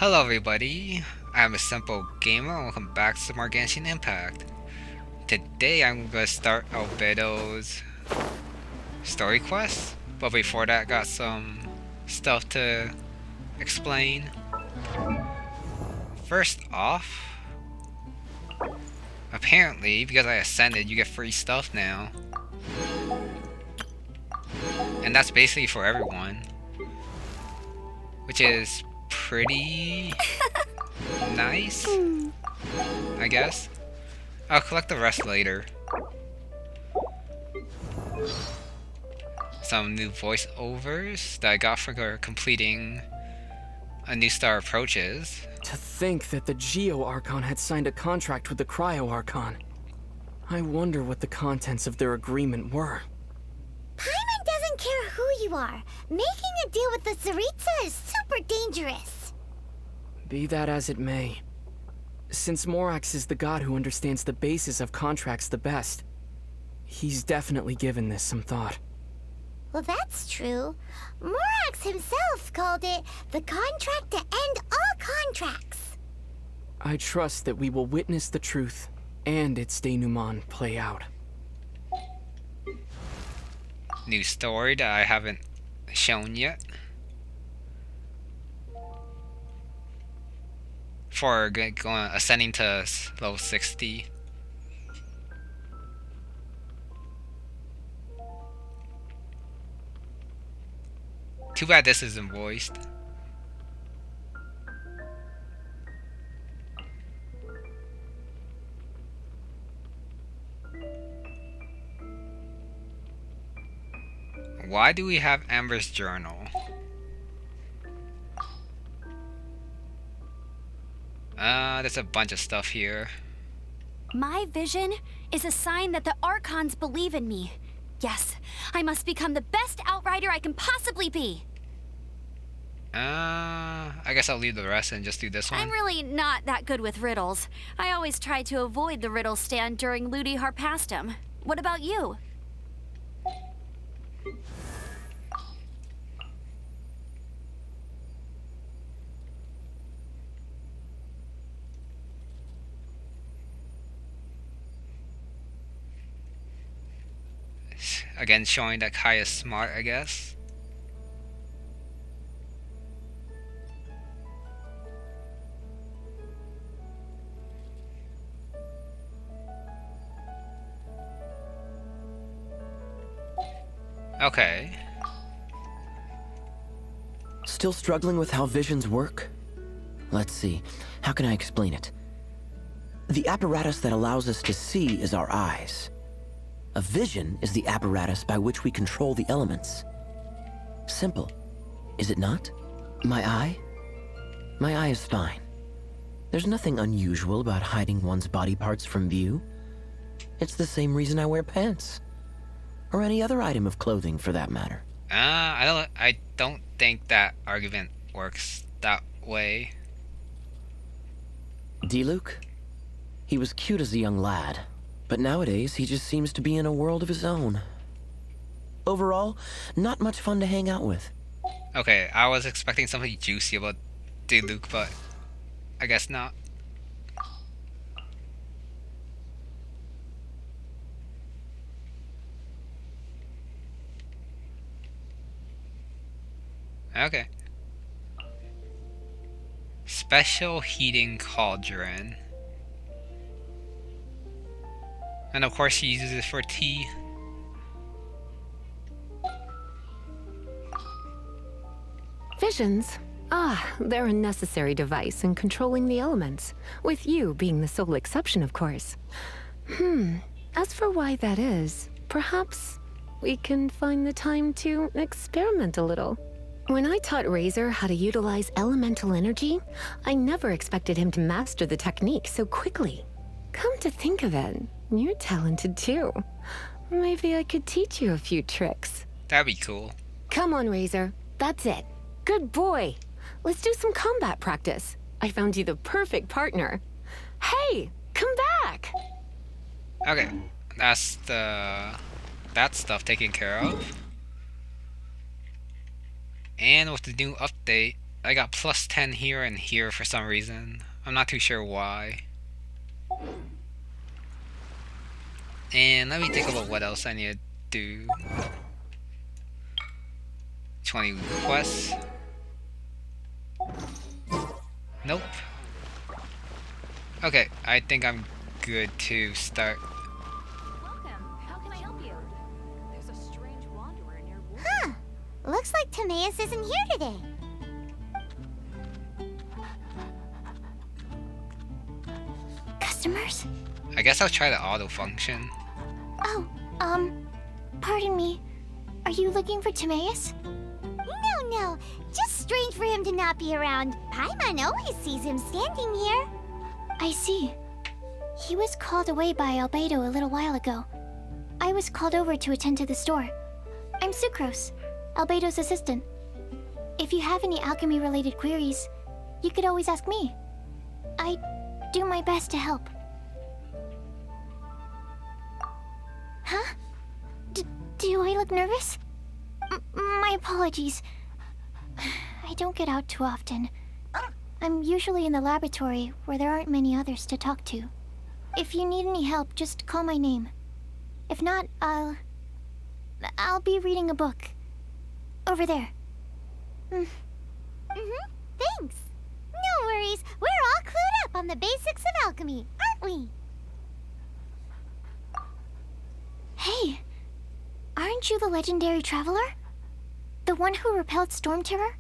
Hello everybody, I'm a simple gamer and welcome back to more Genshin Impact. Today I'm going to start Albedo's story quest, but before that I got some stuff to explain. First off, apparently because I ascended you get free stuff now. And that's basically for everyone. Which is pretty nice, I guess. I'll collect the rest later. Some new voiceovers that I got for completing a new star approaches. To think that the Geo Archon had signed a contract with the Cryo Archon. I wonder what the contents of their agreement were. Paimon doesn't care who you are. Making a deal with the Tsaritsa is super dangerous. Be that as it may. Since Morax is the god who understands the basis of contracts the best, he's definitely given this some thought. Well, that's true. Morax himself called it the contract to end all contracts. I trust that we will witness the truth and its denouement play out. New story that I haven't shown yet. For going ascending to level 60. Too bad this isn't voiced. Why do we have Amber's journal? There's a bunch of stuff here. My vision is a sign that the Archons believe in me. Yes, I must become the best outrider I can possibly be. I guess I'll leave the rest and just do this one. I'm really not that good with riddles. I always try to avoid the riddle stand during Ludi Harpastum. What about you? Again, showing that Kai is smart, I guess. Okay. Still struggling with how visions work? Let's see, how can I explain it? The apparatus that allows us to see is our eyes. A vision is the apparatus by which we control the elements. Simple, is it not? My eye? My eye is fine. There's nothing unusual about hiding one's body parts from view. It's the same reason I wear pants. Or any other item of clothing, for that matter. I don't think that argument works that way. D-Luke? He was cute as a young lad, but nowadays he just seems to be in a world of his own. Overall, not much fun to hang out with. Okay, I was expecting something juicy about Luke, but I guess not. Okay. Special heating cauldron. And of course she uses it for tea. Visions? They're a necessary device in controlling the elements, with you being the sole exception, of course. As for why that is, perhaps we can find the time to experiment a little. When I taught Razor how to utilize elemental energy, I never expected him to master the technique so quickly. Come to think of it, you're talented too. Maybe I could teach you a few tricks. That'd be cool. Come on, Razor. That's it. Good boy. Let's do some combat practice. I found you the perfect partner. Hey, come back! Okay, that's that stuff taken care of. And with the new update, I got plus 10 here and here for some reason. I'm not too sure why. And let me think about what else I need to do. 20 quests. Nope. Okay, I think I'm good to start. Welcome. How can I help you? There's a strange wanderer near Wolf. Huh. Looks like Timaeus isn't here today. Customers? I guess I'll try the auto function. Oh, pardon me. Are you looking for Timaeus? No. Just strange for him to not be around. Paimon always sees him standing here. I see. He was called away by Albedo a little while ago. I was called over to attend to the store. I'm Sucrose, Albedo's assistant. If you have any alchemy-related queries, you could always ask me. I do my best to help. Huh? Do I look nervous? My apologies. I don't get out too often. I'm usually in the laboratory where there aren't many others to talk to. If you need any help, just call my name. If not, I'll be reading a book. Over there. Thanks. No worries. We're all clued up on the basics of alchemy, aren't we? Hey, aren't you the legendary Traveler? The one who repelled Storm Terror?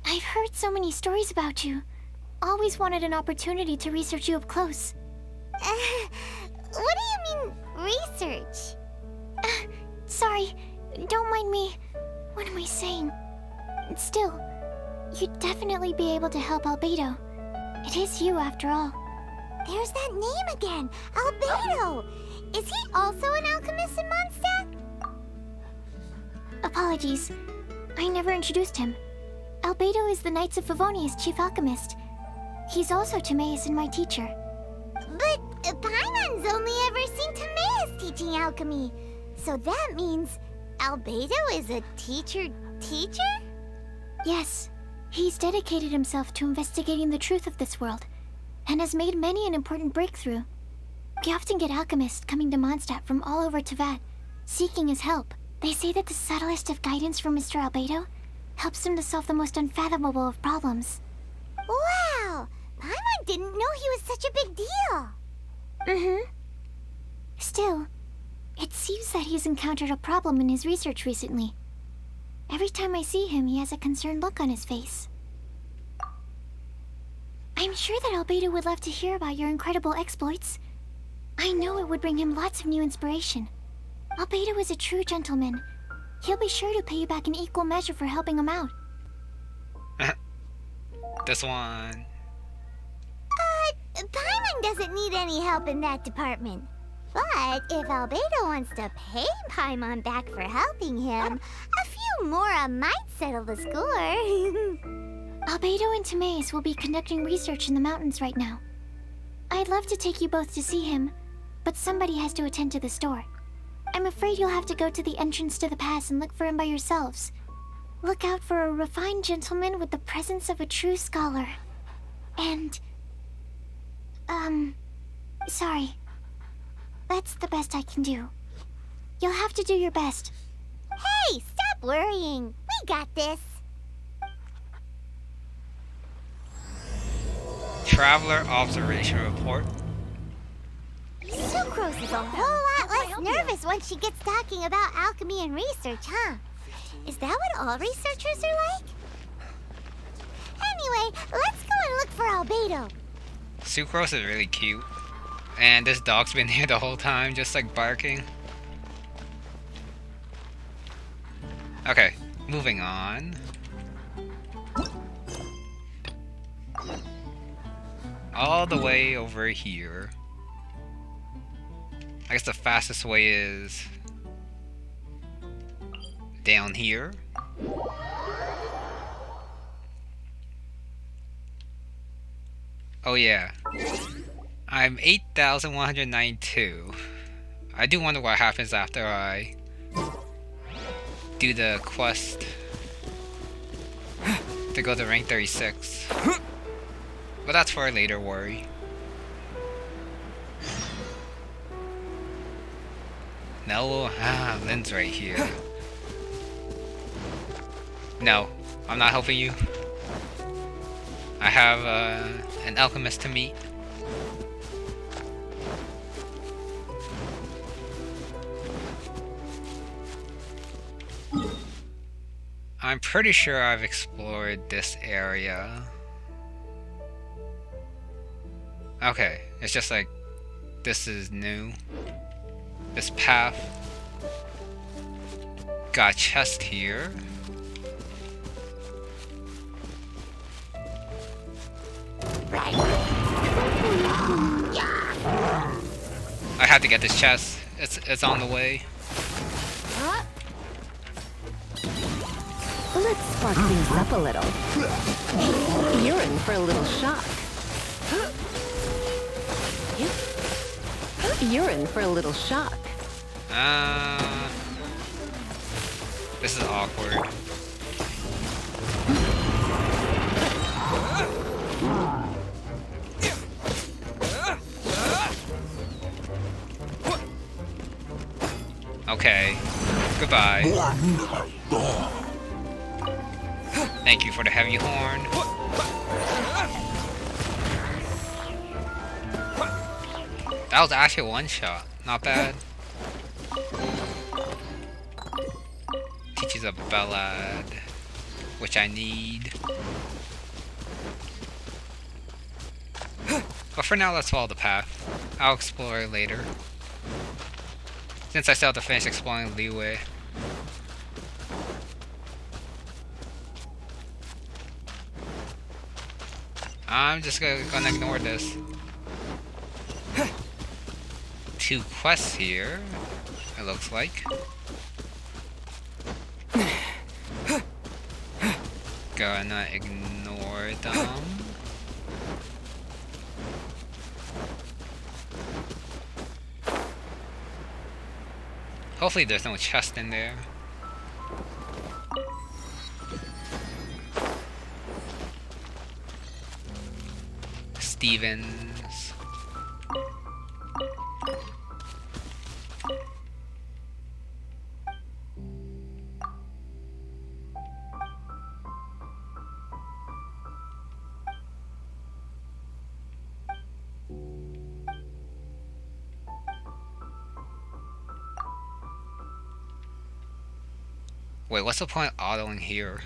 I've heard so many stories about you. Always wanted an opportunity to research you up close. What do you mean, research? Sorry, don't mind me. What am I saying? Still, you'd definitely be able to help Albedo. It is you, after all. There's that name again, Albedo! Is he also an alchemist in Mondstadt? Apologies, I never introduced him. Albedo is the Knights of Favonia's chief alchemist. He's also Timaeus and my teacher. But Paimon's only ever seen Timaeus teaching alchemy. So that means Albedo is a teacher? Yes. He's dedicated himself to investigating the truth of this world, and has made many an important breakthrough. We often get alchemists coming to Mondstadt from all over Teyvat, seeking his help. They say that the subtlest of guidance from Mr. Albedo helps him to solve the most unfathomable of problems. Wow! Paimon didn't know he was such a big deal. Still, it seems that he's encountered a problem in his research recently. Every time I see him, he has a concerned look on his face. I'm sure that Albedo would love to hear about your incredible exploits. I know it would bring him lots of new inspiration. Albedo is a true gentleman. He'll be sure to pay you back in equal measure for helping him out. This one. Paimon doesn't need any help in that department. But if Albedo wants to pay Paimon back for helping him, a few more might settle the score. Albedo and Timaeus will be conducting research in the mountains right now. I'd love to take you both to see him, but somebody has to attend to the store. I'm afraid you'll have to go to the entrance to the pass and look for him by yourselves. Look out for a refined gentleman with the presence of a true scholar. And... sorry. That's the best I can do. You'll have to do your best. Hey, stop worrying. We got this. Traveler observation report. Sucrose is a whole lot less nervous once she gets talking about alchemy and research, huh? Is that what all researchers are like? Anyway, let's go and look for Albedo. Sucrose is really cute. And this dog's been here the whole time, just like barking. Okay, moving on. All the way over here. I guess the fastest way is down here. Oh yeah. I'm 8,192. I do wonder what happens after I do the quest. to go to rank 36. But that's for a later worry. No, Lynn's right here. No, I'm not helping you. I have an alchemist to meet. I'm pretty sure I've explored this area. Okay, it's just like this is new. This path. Got a chest here. I had to get this chest. It's on the way. Let's spark things up a little. You're in for a little shock. You're in for a little shock. This is awkward. Okay. Goodbye. Thank you for the heavy horn. That was actually one shot. Not bad. Teaches a ballad, which I need. But for now, let's follow the path. I'll explore it later. Since I still have to finish exploring Leeway. I'm just gonna ignore this. 2 quests here, it looks like. Gonna ignore them. Hopefully there's no chest in there. Stevens. Wait, what's the point of autoing here?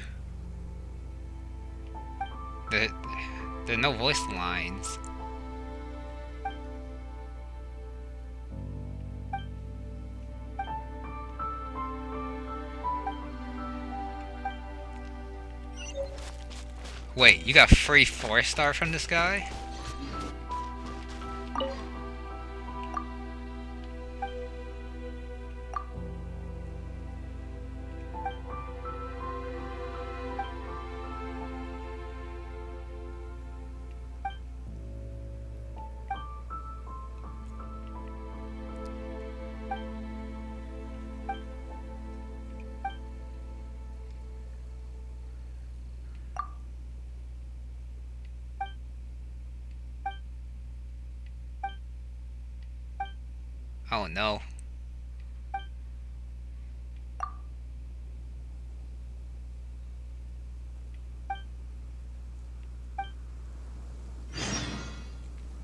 There are no voice lines. Wait, you got free 4-star from this guy? Oh no.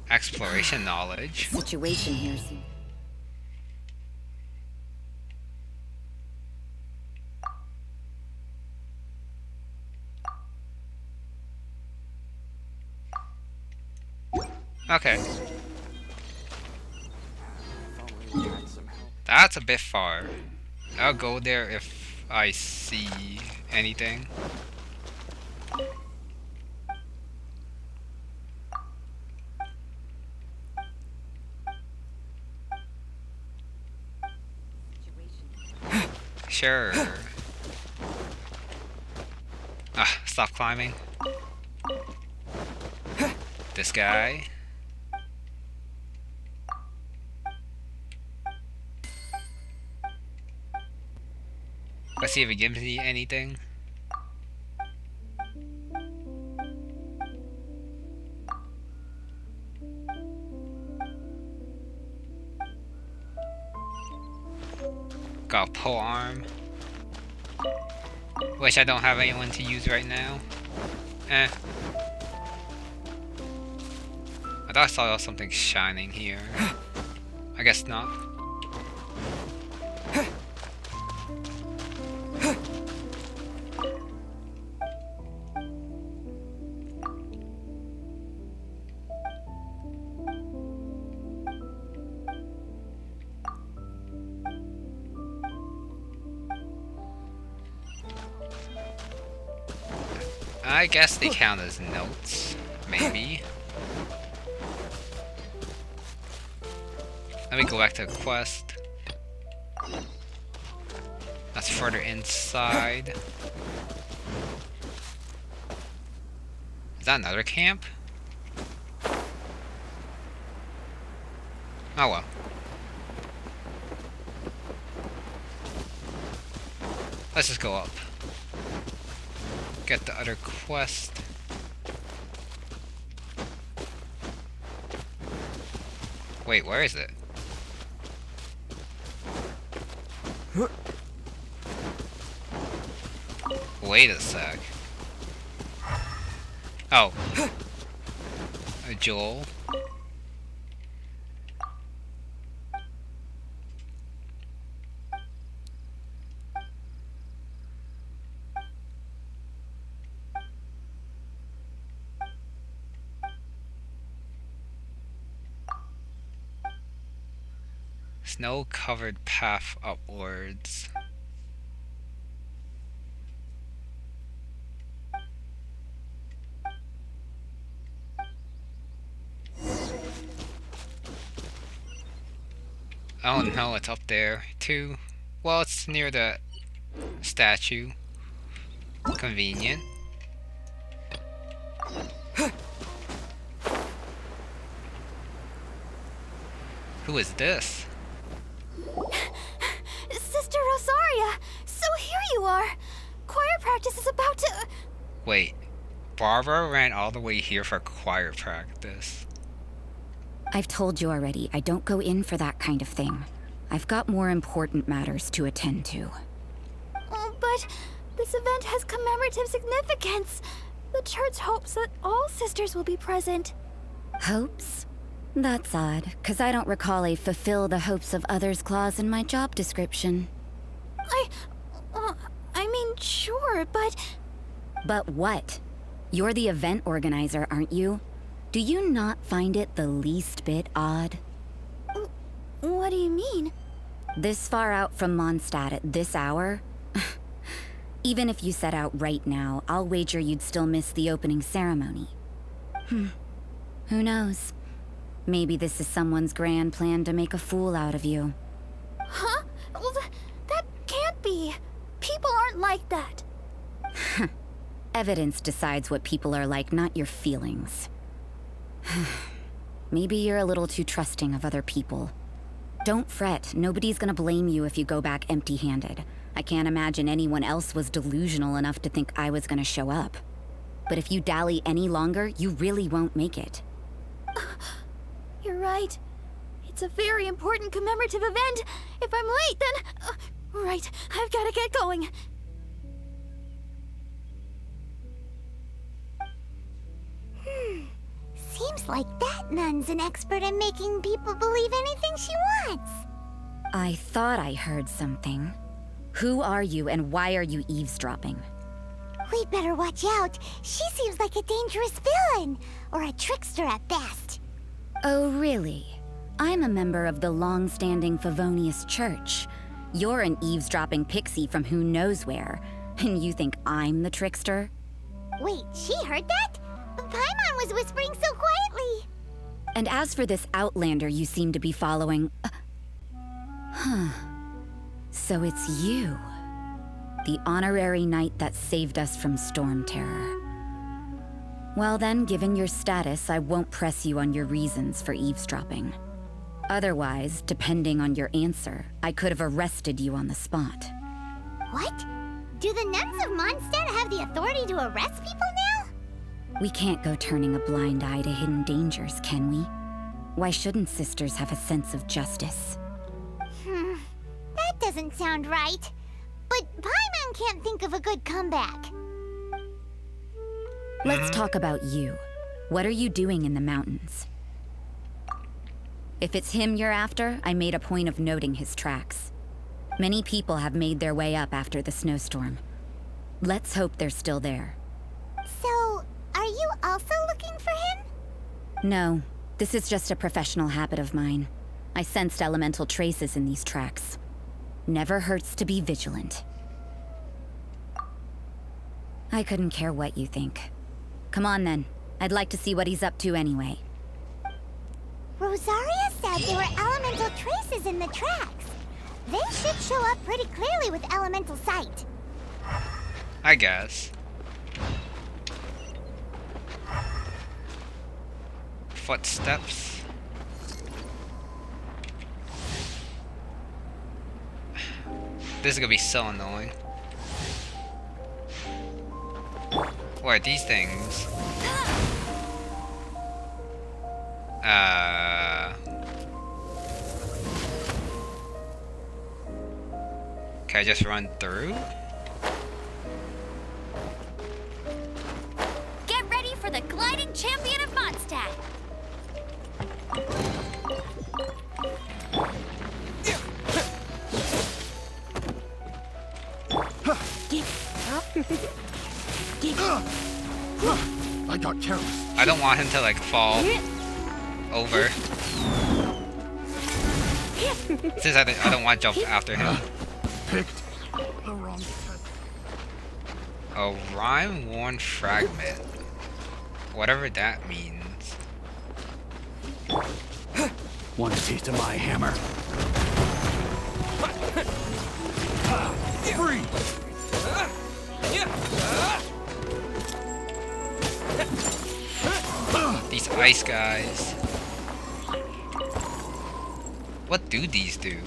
Exploration knowledge. Situation here seems... Okay. That's a bit far. I'll go there if I see anything. Sure. Stop climbing. This guy. Let's see if it gives me anything. Got a pole arm. Wish I don't have anyone to use right now. Eh. I thought I saw something shining here. I guess not. I guess they count as notes, maybe. Let me go back to the quest. That's further inside. Is that another camp? Oh well. Let's just go up. Get the other quest. Wait, where is it? Wait a sec. Oh. Joel. Snow-covered path upwards. Oh no, it's up there too. Well, it's near the statue. Convenient. Who is this? Sister Rosaria! So here you are! Choir practice is about to... Wait, Barbara ran all the way here for choir practice. I've told you already, I don't go in for that kind of thing. I've got more important matters to attend to. Oh, but this event has commemorative significance. The church hopes that all sisters will be present. Hopes? That's odd, 'cause I don't recall a fulfill the hopes of others clause in my job description. I mean, sure, but... But what? You're the event organizer, aren't you? Do you not find it the least bit odd? What do you mean? This far out from Mondstadt at this hour? Even if you set out right now, I'll wager you'd still miss the opening ceremony. Who knows? Maybe this is someone's grand plan to make a fool out of you. Huh? Well, that can't be. People aren't like that. Evidence decides what people are like, not your feelings. Maybe you're a little too trusting of other people. Don't fret, nobody's gonna blame you if you go back empty-handed. I can't imagine anyone else was delusional enough to think I was gonna show up. But if you dally any longer, you really won't make it. You're right. It's a very important commemorative event. If I'm late, then... right, I've gotta get going. Seems like that nun's an expert in making people believe anything she wants. I thought I heard something. Who are you and why are you eavesdropping? We'd better watch out. She seems like a dangerous villain, or a trickster at best. Oh, really? I'm a member of the long-standing Favonius Church. You're an eavesdropping pixie from who knows where, and you think I'm the trickster? Wait, she heard that? Paimon was whispering so quietly. And as for this outlander you seem to be following... So it's you. The honorary knight that saved us from storm terror. Well then, given your status, I won't press you on your reasons for eavesdropping. Otherwise, depending on your answer, I could have arrested you on the spot. What? Do the nuns of Mondstadt have the authority to arrest people now? We can't go turning a blind eye to hidden dangers, can we? Why shouldn't sisters have a sense of justice? That doesn't sound right. But Paimon can't think of a good comeback. Let's talk about you. What are you doing in the mountains? If it's him you're after, I made a point of noting his tracks. Many people have made their way up after the snowstorm. Let's hope they're still there. So, are you also looking for him? No, this is just a professional habit of mine. I sensed elemental traces in these tracks. Never hurts to be vigilant. I couldn't care what you think. Come on then. I'd like to see what he's up to anyway. Rosaria said there were elemental traces in the tracks. They should show up pretty clearly with elemental sight. I guess. Footsteps. This is gonna be so annoying. What are these things? Can I just run through? Get ready for the gliding champion of Mondstadt. I got careless. I don't want him to like fall over. Since I don't want to jump after him. Picked the wrong pet. A rhyme-worn fragment. Whatever that means. Want a taste of my hammer? Free! These ice guys. What do these do?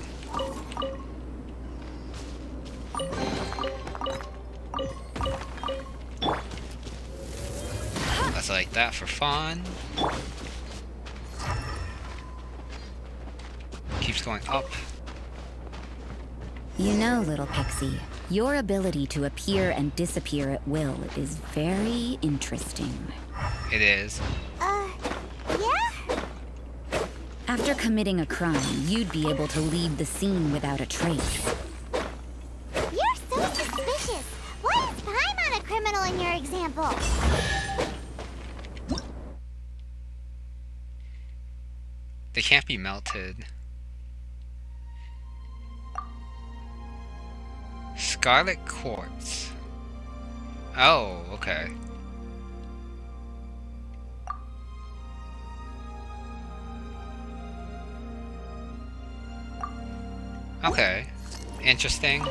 Let's like that for fun. Keeps going up. You know, little pixie, your ability to appear and disappear at will is very interesting. It is. Yeah? After committing a crime, you'd be able to leave the scene without a trace. You're so suspicious. Why is Paimon a criminal in your example? They can't be melted. Scarlet quartz. Oh, okay. Okay. Interesting.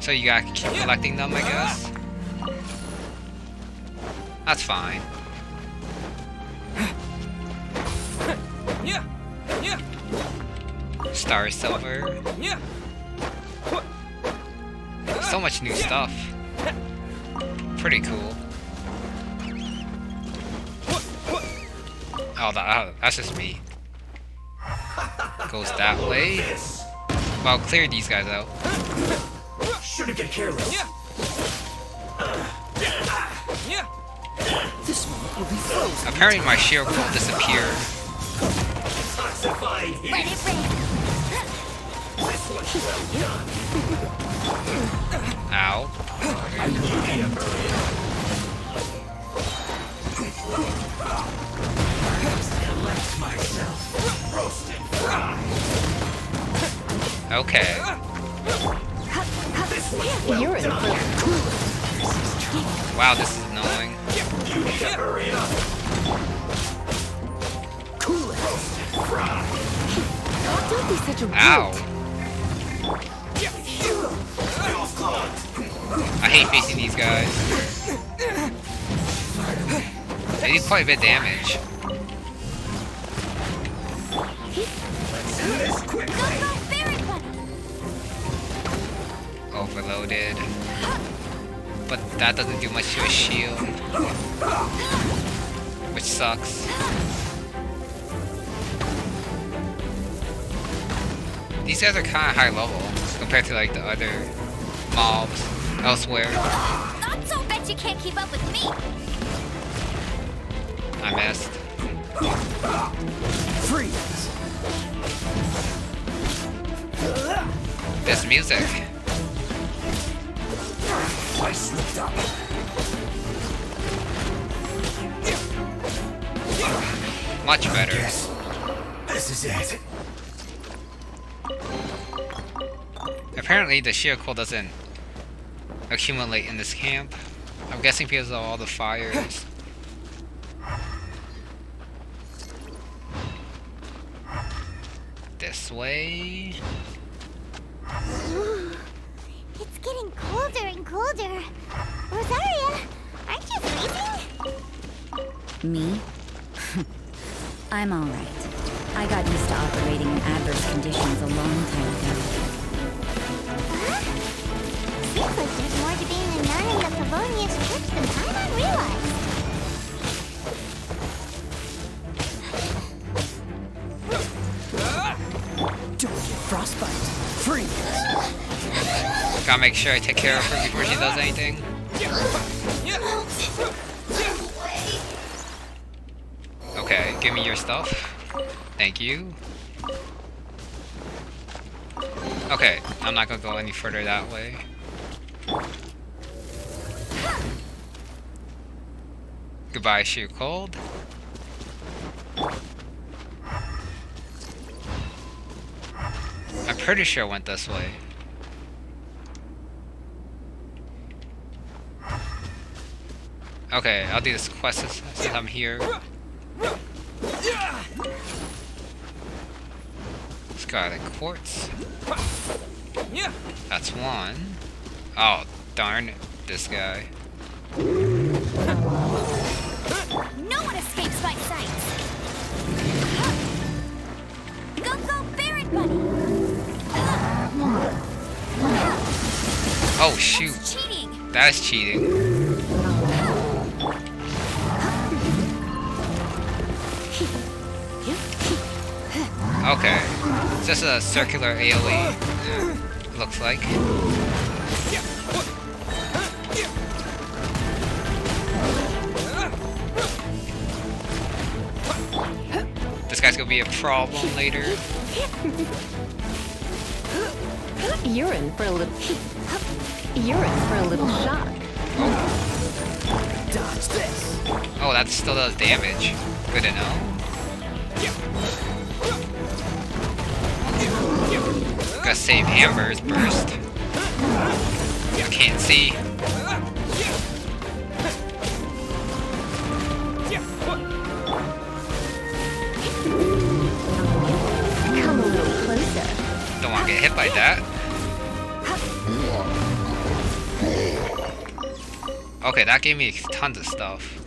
So you gotta keep collecting them, I guess? That's fine. Star Silver. So much new stuff. Pretty cool. Oh, that's just me. Goes that way. Well, I'll clear these guys out. Shouldn't get careless. This one will be frozen. Apparently my shield will disappear. Let it rain. Ow. Okay. You're in for Wow, this is annoying. Don't be such a Ow. I hate facing these guys. They do quite a bit of damage. Overloaded. But that doesn't do much to his shield. Which sucks. These guys are kind of high level compared to like the other mobs elsewhere. Not so bet you can't keep up with me. I missed. Freeze! This music. I slipped up. Much better. Yes. This is it. Apparently the shield coal doesn't accumulate in this camp. I'm guessing because of all the fires. This way. It's getting colder and colder. Rosaria, aren't you freezing? Me? I'm alright. I got used to operating in adverse conditions a long time ago. Huh? Seems like there's more to being a nun in the Favonius trips than Paimon realized. Don't get frostbite. Freeze! Gotta make sure I take care of her before she does anything. Okay, give me your stuff. Thank you. Okay, I'm not gonna go any further that way. Goodbye, shoe cold. I'm pretty sure it went this way. Okay, I'll do this quest since I'm here. Scarlet quartz. That's one. Oh, darn it, this guy. No one escapes my sight. Go, Barret Bunny. Oh shoot, That's cheating. that is cheating. Okay, it's just a circular AoE, looks like. This guy's gonna be a problem later. You're in for a little... You're in for a little shock. Dodge this. Oh, that still does damage. Good to know. Gotta save Amber's burst. I can't see. Come a little closer. Don't want to get hit by that. Okay, that gave me tons of stuff.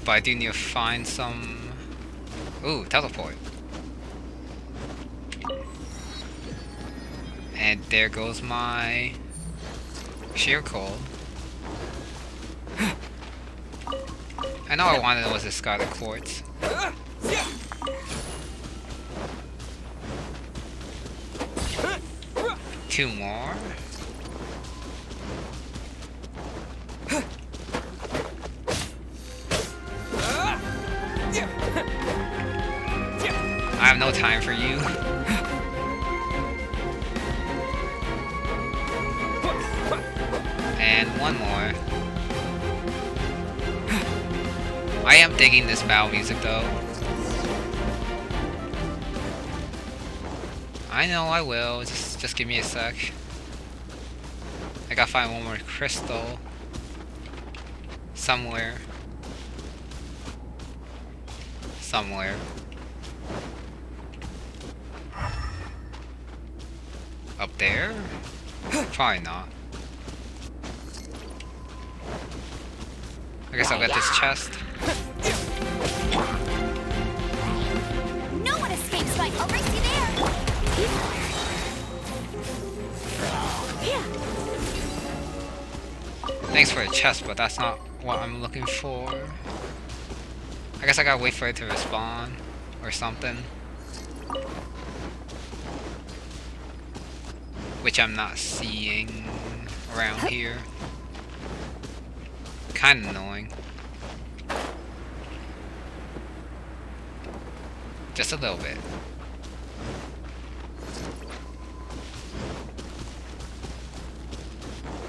But I do need to find some... Ooh, teleport. And there goes my... sheer cold. I know I wanted was a scarlet quartz. Two more. I have no time for you. And one more. I am digging this battle music though. I know I will, just give me a sec. I gotta find one more crystal. Somewhere. Somewhere. Up there? Probably not. I guess I'll get this chest. No one escapes my... I'll race you there. Thanks for the chest, but that's not what I'm looking for. I guess I gotta wait for it to respawn or something. which I'm not seeing around here. Kind of annoying. Just a little bit.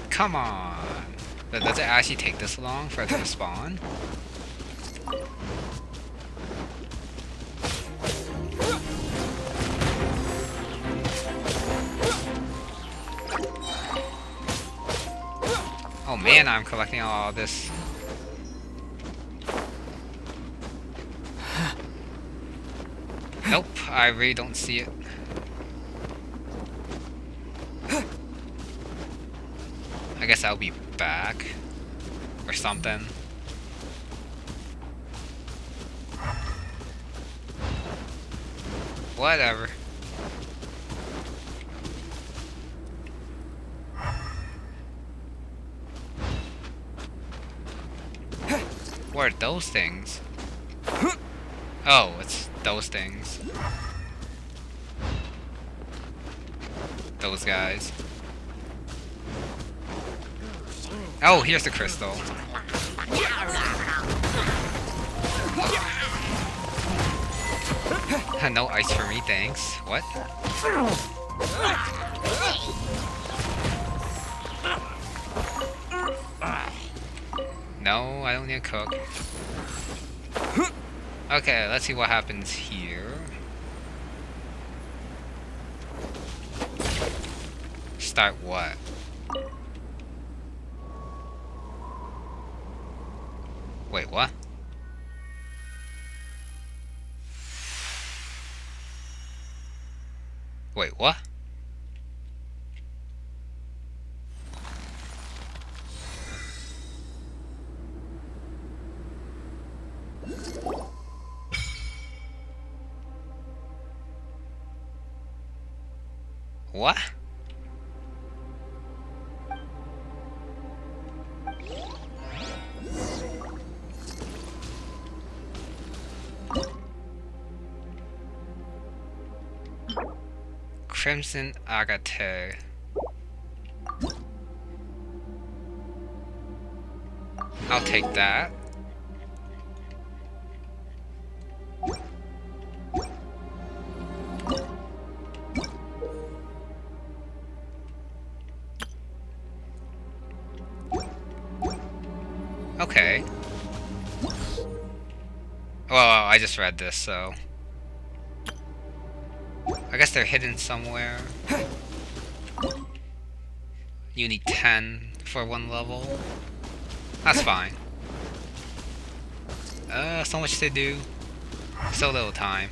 Come on! But does it actually take this long for it to spawn? Oh man, I'm collecting all this. Nope, I really don't see it. I guess I'll be back. Or something. Whatever. What are those things? Oh, it's those things. Those guys. Oh, here's the crystal. No ice for me, thanks. What? No, I don't need to cook. Okay, let's see what happens here. Start what? Wait, what? Wait, what? What? Crimson Agate. I'll take that. Okay. Well, I just read this, so... I guess they're hidden somewhere. You need 10 for one level. That's fine. So much to do. So little time.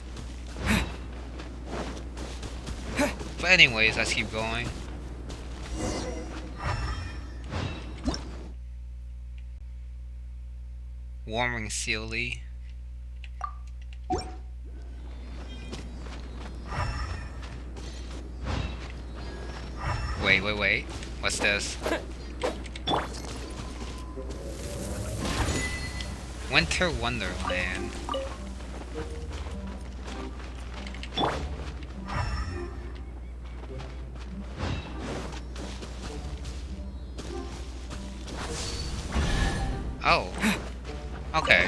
But anyways, let's keep going. Warming Sealy. Wait. What's this? Winter Wonderland. Oh. Okay.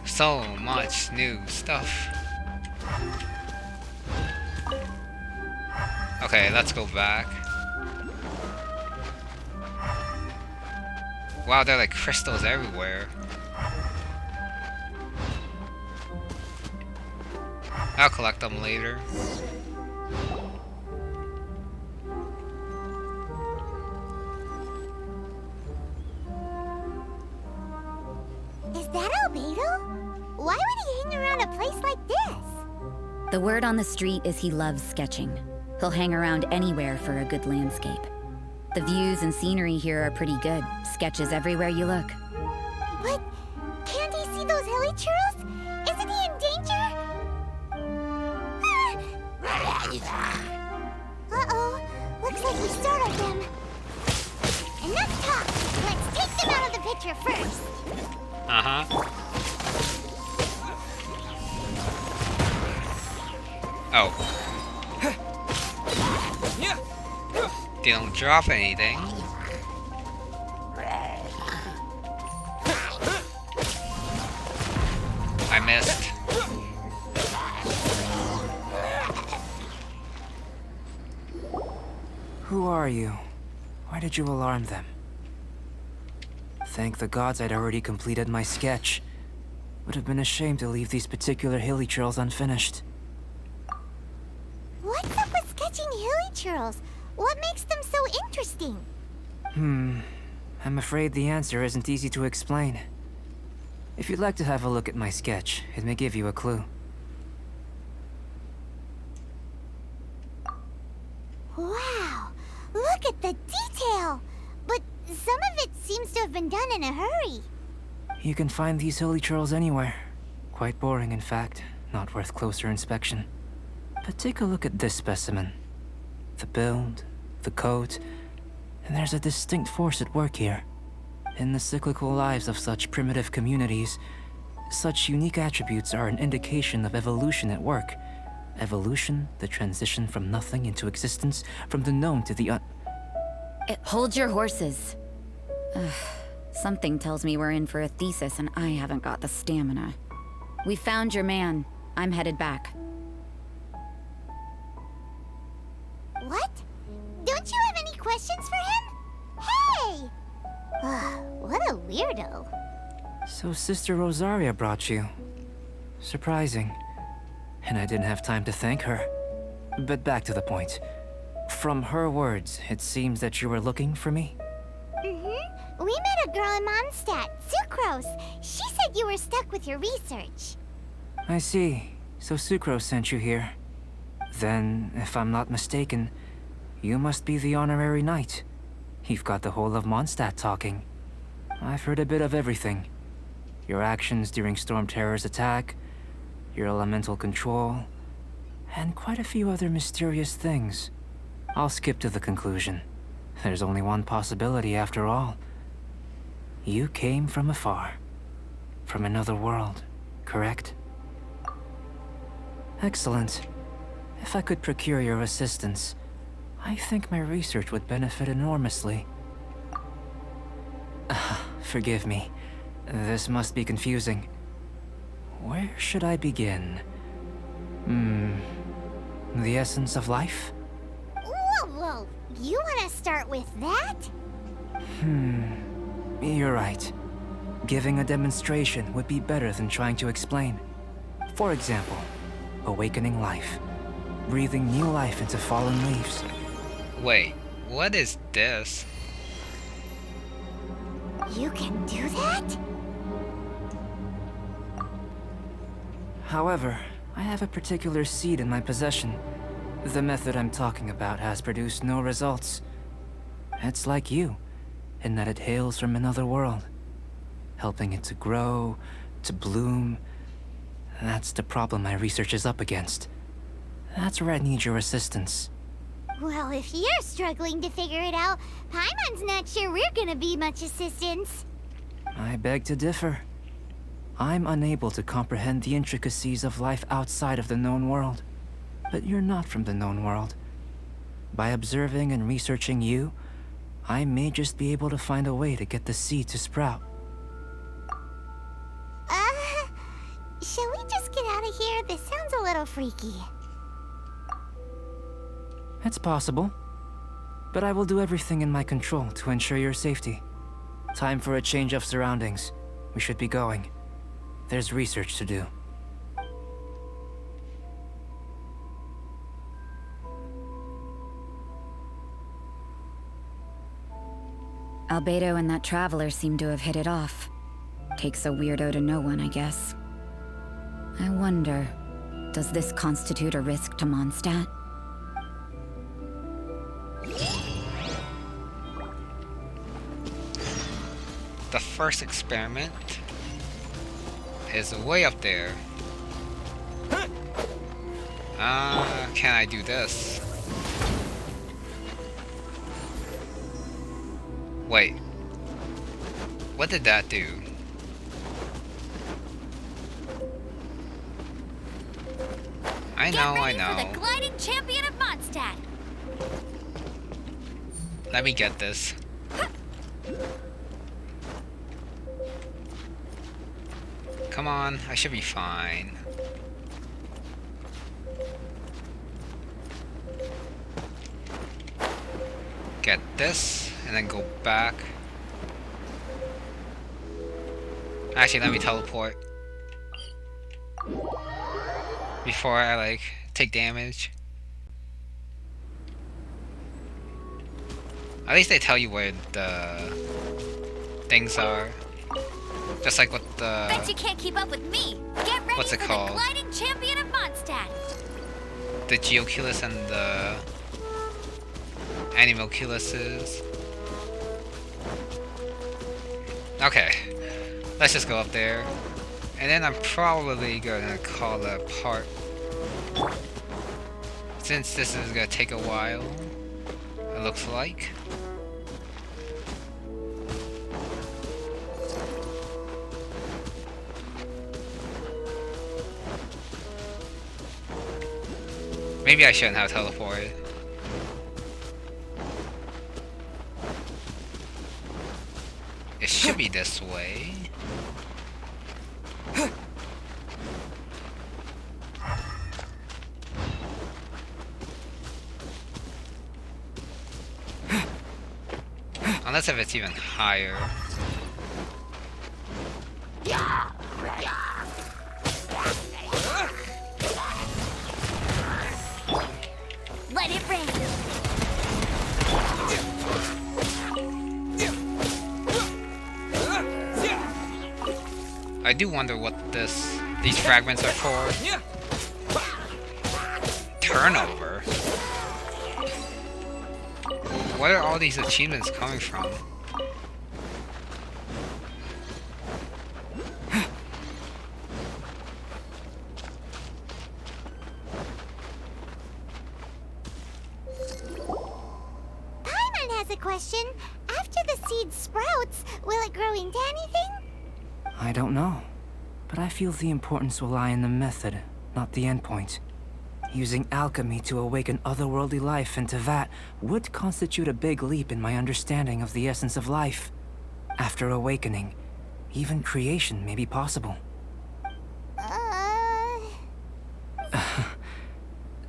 So much new stuff. Okay, let's go back. Wow, there are like crystals everywhere. I'll collect them later. Is that Albedo? Why would he hang around a place like this? The word on the street is he loves sketching. He'll hang around anywhere for a good landscape. The views and scenery here are pretty good. Sketches everywhere you look. But can't he see those hilly churros? Isn't he in danger? Uh-oh. Looks like we startled them. Enough talk. Let's take them out of the picture first. Oh. They don't drop anything. I missed. Who are you? Why did you alarm them? Thank the gods I'd already completed my sketch. Would have been a shame to leave these particular hilly churls unfinished. What's up with sketching hilly churls? What makes them so interesting? I'm afraid the answer isn't easy to explain. If you'd like to have a look at my sketch, it may give you a clue. Wow, look at the detail! But some of it seems to have been done in a hurry. You can find these hilly churls anywhere. Quite boring, in fact. Not worth closer inspection. But take a look at this specimen. The build, the coat, and there's a distinct force at work here. In the cyclical lives of such primitive communities, such unique attributes are an indication of evolution at work. Evolution, the transition from nothing into existence, from the known to the Hold your horses. Ugh, something tells me we're in for a thesis and I haven't got the stamina. We found your man. I'm headed back. What? Don't you have any questions for him? Hey! What a weirdo. So Sister Rosaria brought you. Surprising. And I didn't have time to thank her. But back to the point. From her words, it seems that you were looking for me? We met a girl in Mondstadt, Sucrose. She said you were stuck with your research. I see. So Sucrose sent you here. Then, if I'm not mistaken, you must be the honorary knight. You've got the whole of Mondstadt talking. I've heard a bit of everything. Your actions during Storm Terror's attack, your elemental control, and quite a few other mysterious things. I'll skip to the conclusion. There's only one possibility after all. You came from afar. From another world, correct? Excellent. If I could procure your assistance, I think my research would benefit enormously. Forgive me. This must be confusing. Where should I begin? The essence of life? Whoa. You want to start with that? You're right. Giving a demonstration would be better than trying to explain. For example, awakening life. Breathing new life into fallen leaves. Wait, what is this? You can do that? However, I have a particular seed in my possession. The method I'm talking about has produced no results. It's like you, in that it hails from another world. Helping it to grow, to bloom. That's the problem my research is up against. That's where I need your assistance. Well, if you're struggling to figure it out, Paimon's not sure we're gonna be much assistance. I beg to differ. I'm unable to comprehend the intricacies of life outside of the known world. But you're not from the known world. By observing and researching you, I may just be able to find a way to get the seed to sprout. Shall we just get out of here? This sounds a little freaky. It's possible. But I will do everything in my control to ensure your safety. Time for a change of surroundings. We should be going. There's research to do. Albedo and that traveler seem to have hit it off. Takes a weirdo to know one, I guess. I wonder, does this constitute a risk to Mondstadt? The first experiment is way up there. Can I do this? Wait. What did that do? I Get ready know. for the gliding champion of Mondstadt. Let me get this. Come on, I should be fine. Get this, and then go back. Actually, let me teleport. Before I, like, take damage. At least they tell you where the things are. Just like with the... Bet you can't keep up with me! Get ready What's it for called? the gliding champion of Mondstadt! The Geoculus and the... Animalculuses. Okay. Let's just go up there. And then I'm probably gonna call it a part. Since this is gonna take a while. It looks like. Maybe I shouldn't have teleported. It should be this way. Unless if it's even higher. Let it rain! I do wonder what these fragments are for. Turnover? Where are all these achievements coming from? Paimon has a question. After the seed sprouts, will it grow into anything? I don't know, but I feel the importance will lie in the method, not the endpoint. Using alchemy to awaken otherworldly life in Teyvat would constitute a big leap in my understanding of the essence of life. After awakening, even creation may be possible.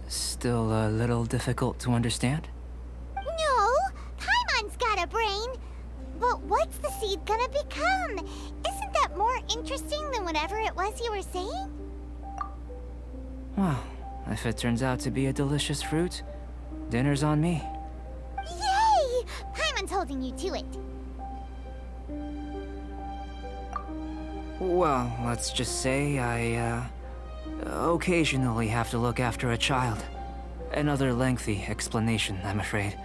Still a little difficult to understand? No, Paimon's got a brain. But what's the seed gonna become? Isn't that more interesting than whatever it was you were saying? Well, if it turns out to be a delicious fruit, dinner's on me. Yay! Paimon's holding you to it. Well, let's just say I, occasionally have to look after a child. Another lengthy explanation, I'm afraid.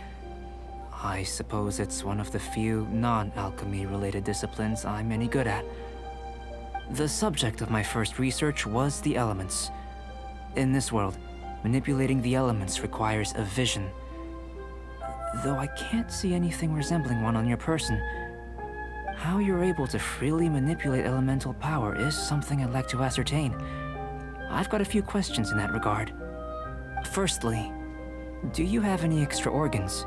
I suppose it's one of the few non-alchemy related disciplines I'm any good at. The subject of my first research was the elements. In this world, manipulating the elements requires a vision. Though I can't see anything resembling one on your person, how you're able to freely manipulate elemental power is something I'd like to ascertain. I've got a few questions in that regard. Firstly, do you have any extra organs?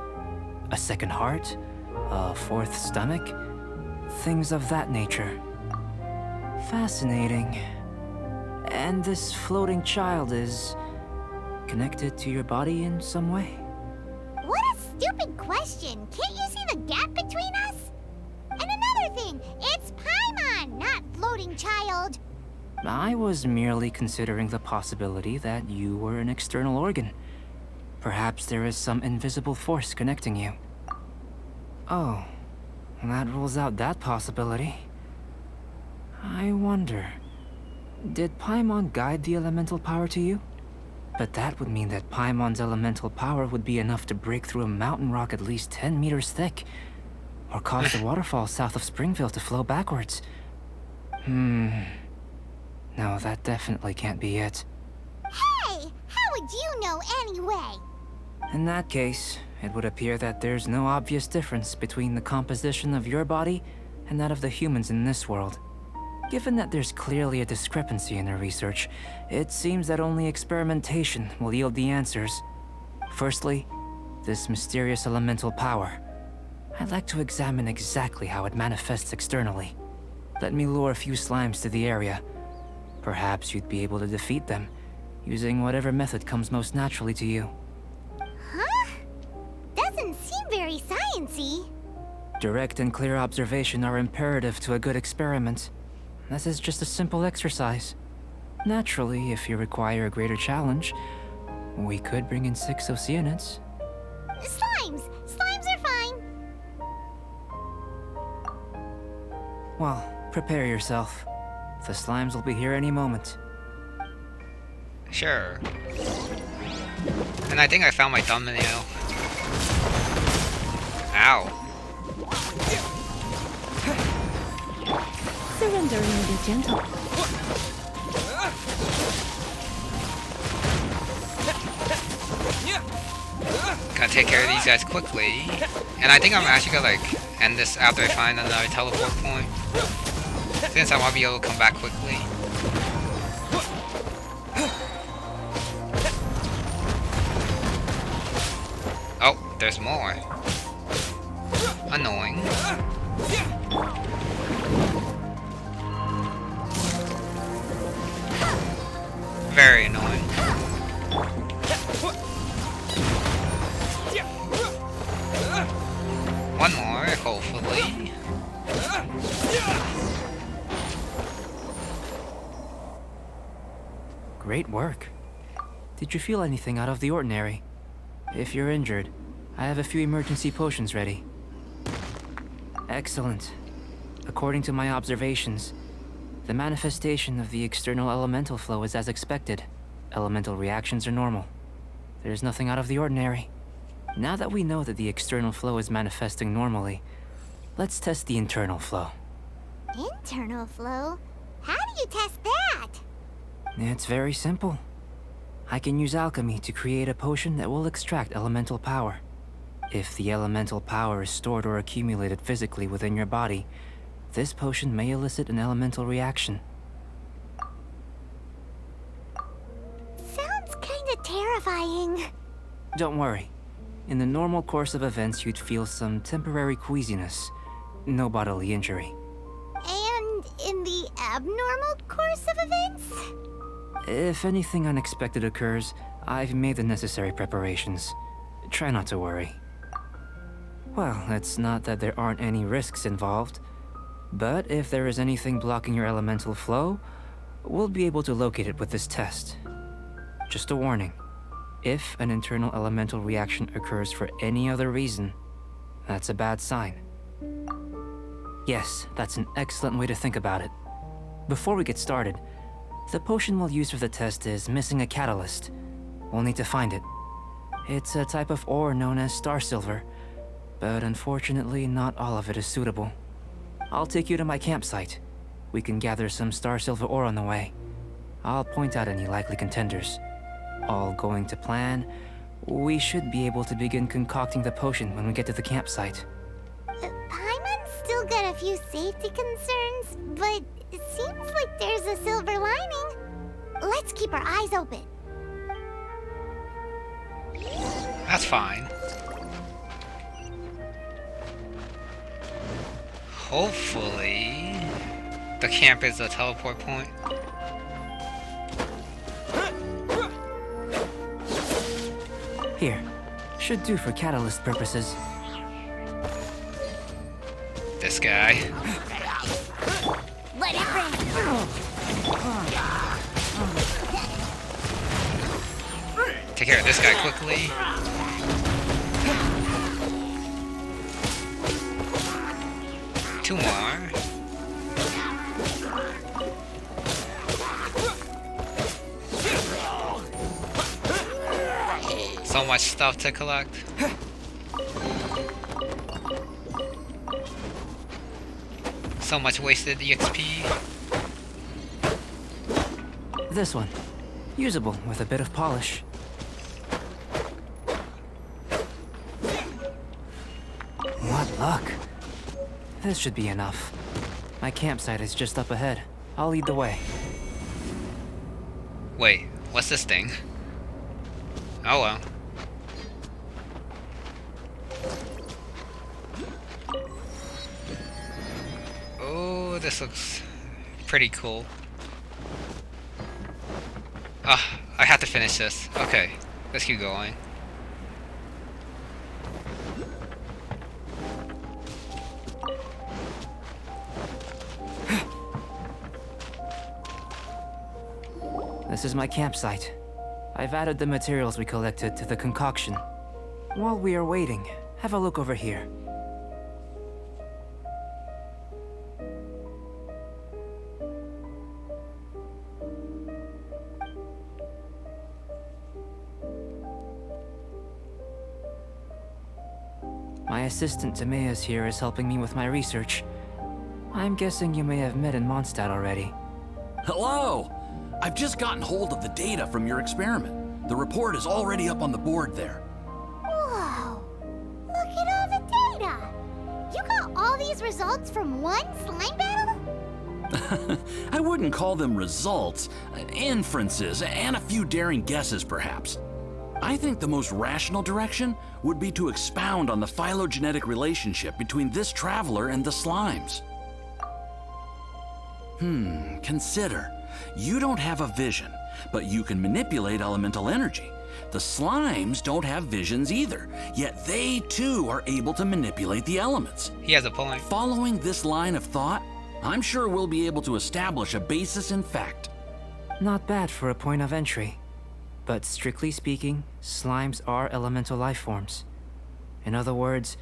A second heart? A fourth stomach? Things of that nature. Fascinating. And this floating child is connected to your body in some way? What a stupid question. Can't you see the gap between us? And another thing, it's Paimon, not floating child. I was merely considering the possibility that you were an external organ. Perhaps there is some invisible force connecting you. Oh, that rules out that possibility. I wonder, did Paimon guide the elemental power to you? But that would mean that Paimon's elemental power would be enough to break through a mountain rock at least 10 meters thick, or cause the waterfall south of Springfield to flow backwards. No, that definitely can't be it. Hey, how would you know anyway? In that case, it would appear that there's no obvious difference between the composition of your body and that of the humans in this world. Given that there's clearly a discrepancy in the research, it seems that only experimentation will yield the answers. Firstly, this mysterious elemental power. I'd like to examine exactly how it manifests externally. Let me lure a few slimes to the area. Perhaps you'd be able to defeat them, using whatever method comes most naturally to you. Huh? Doesn't seem very sciencey. Direct and clear observation are imperative to a good experiment. This is just a simple exercise. Naturally, if you require a greater challenge, we could bring in 6 Oceanids. Slimes! Slimes are fine! Well, prepare yourself. The slimes will be here any moment. Sure. And I think I found my thumbnail. Ow. Surrendering will be gentle. Gotta take care of these guys quickly. And I think I'm actually gonna like end this after I find another teleport point, since I want to be able to come back quickly. Oh, there's more. Annoying. Very annoying. One more, hopefully. Great work. Did you feel anything out of the ordinary? If you're injured, I have a few emergency potions ready. Excellent. According to my observations, the manifestation of the external elemental flow is as expected. Elemental reactions are normal. There's nothing out of the ordinary. Now that we know that the external flow is manifesting normally, let's test the internal flow. Internal flow? How do you test that? It's very simple. I can use alchemy to create a potion that will extract elemental power. If the elemental power is stored or accumulated physically within your body, this potion may elicit an elemental reaction. Sounds kinda terrifying. Don't worry. In the normal course of events, you'd feel some temporary queasiness. No bodily injury. And in the abnormal course of events? If anything unexpected occurs, I've made the necessary preparations. Try not to worry. Well, it's not that there aren't any risks involved, but if there is anything blocking your elemental flow, we'll be able to locate it with this test. Just a warning. If an internal elemental reaction occurs for any other reason, that's a bad sign. Yes, that's an excellent way to think about it. Before we get started, the potion we'll use for the test is missing a catalyst. We'll need to find it. It's a type of ore known as star silver, but unfortunately not all of it is suitable. I'll take you to my campsite. We can gather some star silver ore on the way. I'll point out any likely contenders. All going to plan, we should be able to begin concocting the potion when we get to the campsite. Paimon's still got a few safety concerns, but it seems like there's a silver lining. Let's keep our eyes open. That's fine. Hopefully, the camp is a teleport point. Here, should do for catalyst purposes. This guy. Let it rain. Take care of this guy quickly. Two more. So much stuff to collect. So much wasted EXP. This one. Usable with a bit of polish. What luck. This should be enough. My campsite is just up ahead. I'll lead the way. Wait, what's this thing? Oh well. this looks pretty cool. Ah, I have to finish this. Okay, let's keep going. This is my campsite. I've added the materials we collected to the concoction. While we are waiting, have a look over here. My assistant Timaeus here is helping me with my research. I'm guessing you may have met in Mondstadt already. Hello! I've just gotten hold of the data from your experiment. The report is already up on the board there. Whoa! Look at all the data! You got all these results from one slime battle? I wouldn't call them results, inferences, and a few daring guesses perhaps. I think the most rational direction would be to expound on the phylogenetic relationship between this traveler and the slimes. Consider. You don't have a vision, but you can manipulate elemental energy. The slimes don't have visions either, yet they too are able to manipulate the elements. He has a point. Following this line of thought, I'm sure we'll be able to establish a basis in fact. Not bad for a point of entry. But strictly speaking, slimes are elemental life forms. In other words,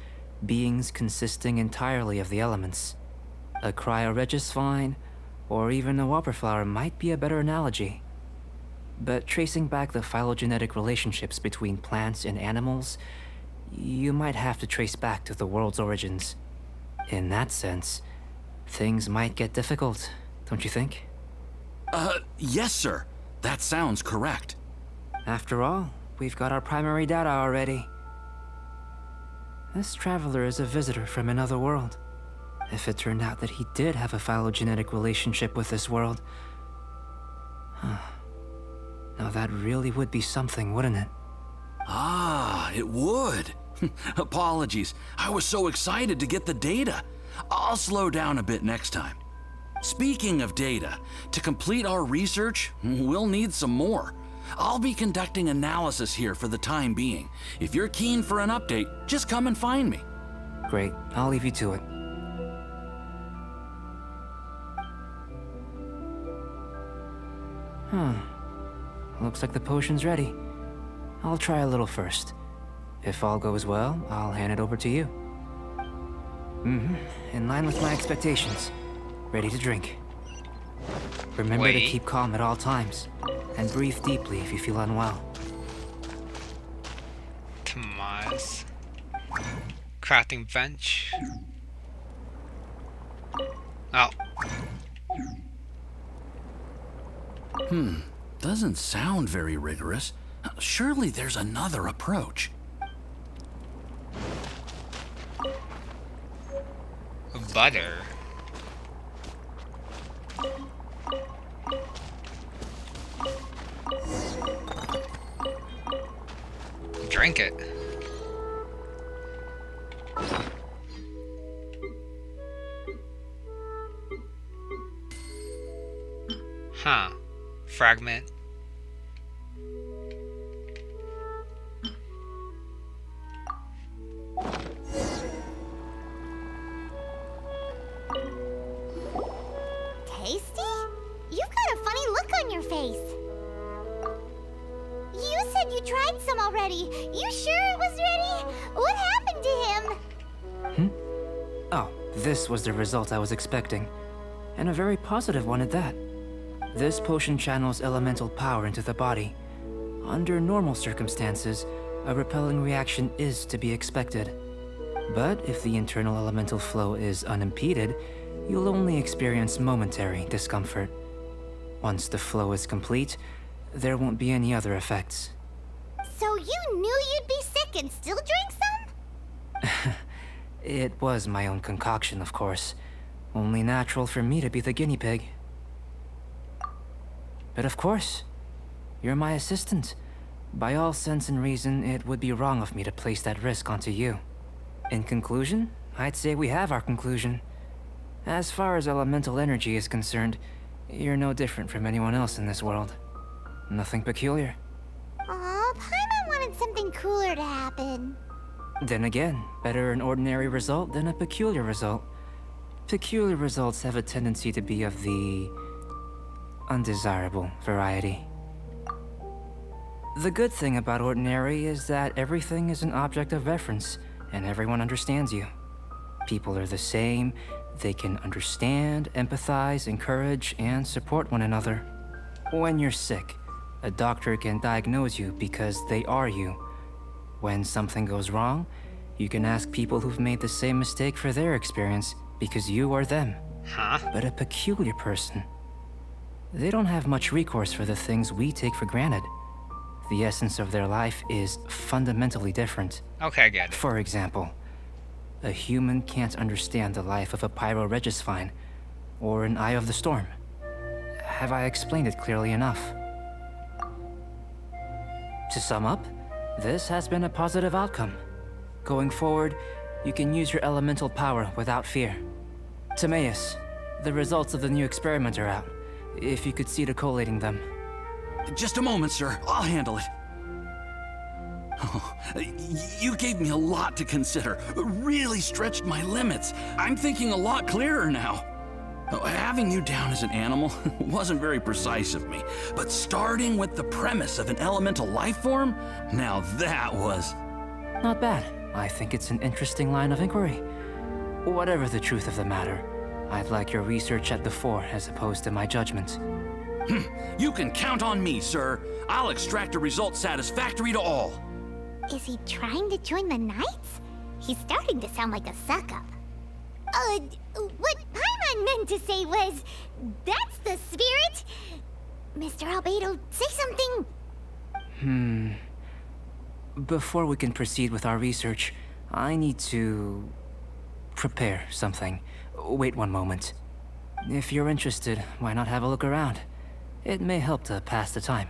beings consisting entirely of the elements. A cryoregisvine, or even a whopperflower might be a better analogy. But tracing back the phylogenetic relationships between plants and animals, you might have to trace back to the world's origins. In that sense, things might get difficult, don't you think? Yes, sir. That sounds correct. After all, we've got our primary data already. This traveler is a visitor from another world. If it turned out that he did have a phylogenetic relationship with this world... Now that really would be something, wouldn't it? Ah, it would. Apologies. I was so excited to get the data. I'll slow down a bit next time. Speaking of data, to complete our research, we'll need some more. I'll be conducting analysis here for the time being. If you're keen for an update, just come and find me. Great, I'll leave you to it. Looks like the potion's ready. I'll try a little first. If all goes well, I'll hand it over to you. In line with my expectations. Ready to drink. Remember to keep calm at all times, and breathe deeply if you feel unwell. Tomas. Crafting bench. Oh. Doesn't sound very rigorous. Surely there's another approach. Butter. Drink it. Huh. Fragment. Tasty? You've got a funny look on your face. You said you tried some already. You sure it was ready? What happened to him? Oh, this was the result I was expecting. And a very positive one at that. This potion channels elemental power into the body. Under normal circumstances, a repelling reaction is to be expected. But if the internal elemental flow is unimpeded, you'll only experience momentary discomfort. Once the flow is complete, there won't be any other effects. So you knew you'd be sick and still drank some? It was my own concoction, of course. Only natural for me to be the guinea pig. But of course, you're my assistant. By all sense and reason, it would be wrong of me to place that risk onto you. In conclusion, I'd say we have our conclusion. As far as elemental energy is concerned, you're no different from anyone else in this world. Nothing peculiar. Aw, Paimon wanted something cooler to happen. Then again, better an ordinary result than a peculiar result. Peculiar results have a tendency to be of the undesirable variety. The good thing about ordinary is that everything is an object of reference, and everyone understands you. People are the same, they can understand, empathize, encourage, and support one another. When you're sick, a doctor can diagnose you because they are you. When something goes wrong, you can ask people who've made the same mistake for their experience because you are them. Huh? But a peculiar person, they don't have much recourse for the things we take for granted. The essence of their life is fundamentally different. Okay, I get it. For example, a human can't understand the life of a Pyroregisfine or an Eye of the Storm. Have I explained it clearly enough? To sum up, this has been a positive outcome. Going forward, you can use your elemental power without fear. Timaeus, the results of the new experiment are out. If you could see to collating them. Just a moment, sir. I'll handle it. Oh, you gave me a lot to consider. Really stretched my limits. I'm thinking a lot clearer now. Having you down as an animal wasn't very precise of me, but starting with the premise of an elemental life form, now that was... Not bad. I think it's an interesting line of inquiry. Whatever the truth of the matter, I'd like your research at the fore as opposed to my judgment. You can count on me, sir. I'll extract a result satisfactory to all. Is he trying to join the Knights? He's starting to sound like a suck-up. What Paimon meant to say was, that's the spirit? Mr. Albedo, say something. Before we can proceed with our research, I need to prepare something. Wait one moment. If you're interested, why not have a look around? It may help to pass the time.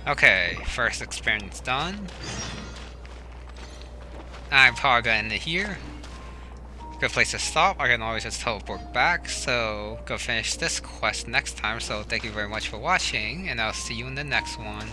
Okay, first experience done. I'm probably gonna end it here. Good place to stop. I can always just teleport back, so go finish this quest next time. So thank you very much for watching, and I'll see you in the next one.